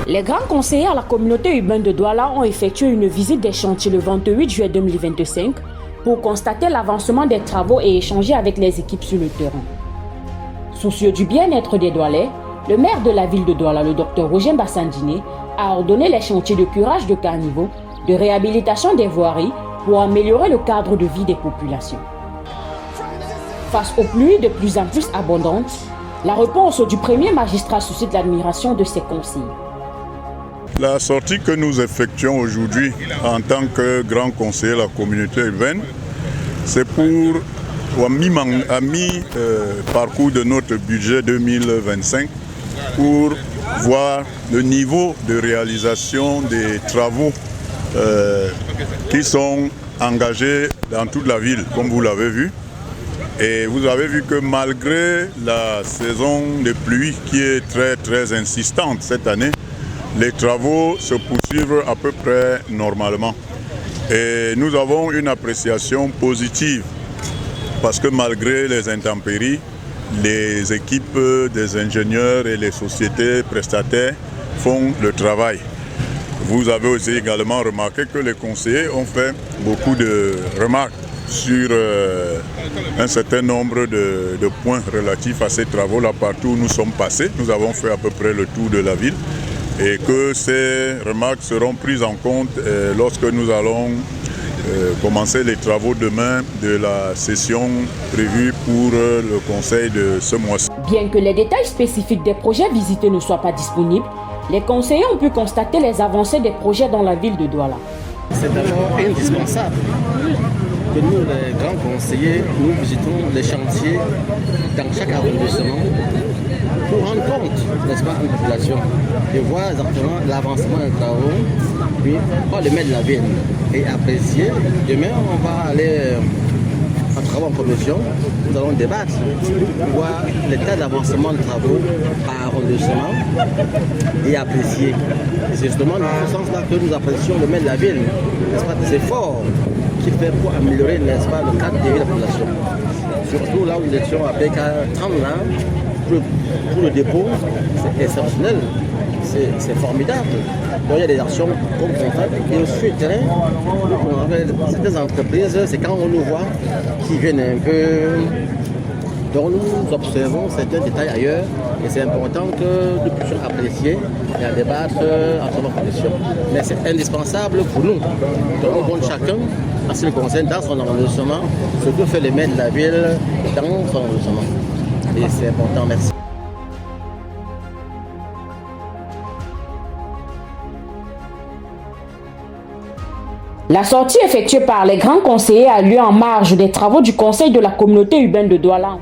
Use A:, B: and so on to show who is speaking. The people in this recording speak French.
A: Les grands conseillers à la communauté urbaine de Douala ont effectué une visite des chantiers le 28 juillet 2025 pour constater l'avancement des travaux et échanger avec les équipes sur le terrain. Soucieux du bien-être des Doualais, le maire de la ville de Douala, le Dr Roger Bassandine, a ordonné les chantiers de curage de caniveaux, de réhabilitation des voiries pour améliorer le cadre de vie des populations. Face aux pluies de plus en plus abondantes, la réponse du premier magistrat suscite l'admiration de ses conseillers.
B: La sortie que nous effectuons aujourd'hui en tant que grand conseiller de la communauté urbaine, c'est pour, à mi-parcours de notre budget 2025, pour voir le niveau de réalisation des travaux qui sont engagés dans toute la ville, comme vous l'avez vu. Et vous avez vu que malgré la saison de pluie qui est très insistante cette année, les travaux se poursuivent à peu près normalement. Et nous avons une appréciation positive parce que malgré les intempéries, les équipes des ingénieurs et les sociétés prestataires font le travail. Vous avez aussi également remarqué que les conseillers ont fait beaucoup de remarques sur un certain nombre de points relatifs à ces travaux-là partout où nous sommes passés. Nous avons fait à peu près le tour de la ville et que ces remarques seront prises en compte lorsque nous allons commencer les travaux demain de la session prévue pour le conseil de ce mois-ci.
A: Bien que les détails spécifiques des projets visités ne soient pas disponibles, les conseillers ont pu constater les avancées des projets dans la ville de Douala.
C: C'est d'abord indispensable que nous, les grands conseillers, nous visitons les chantiers dans chaque arrondissement pour rendre compte, n'est-ce pas, une population, et voir exactement l'avancement des travaux, puis pas le maire de la ville, et apprécier. Demain, on va aller en travaux en commission, nous allons débattre pour voir l'état d'avancement des travaux par arrondissement et apprécier. C'est justement dans ce sens-là que nous apprécions le maire de la ville, n'est-ce pas, des efforts qu'il fait pour améliorer, n'est-ce pas, le cadre de vie de la population. Surtout là où nous étions à PK 30 ans, pour le dépôt, c'est exceptionnel, c'est formidable. Donc il y a des actions comme ça. Et aussi sur le terrain, certaines entreprises, c'est quand on nous voit qui viennent un peu. Donc nous observons certains détails ailleurs et c'est important que nous puissions apprécier et en débattre en toute condition. Mais c'est indispensable pour nous. Donc on donne chacun à ce qui le concerne dans son arrondissement, ce que fait le maire de la ville dans son arrondissement. Et c'est important, merci.
A: La sortie effectuée par les grands conseillers a lieu en marge des travaux du conseil de la communauté urbaine de Douala.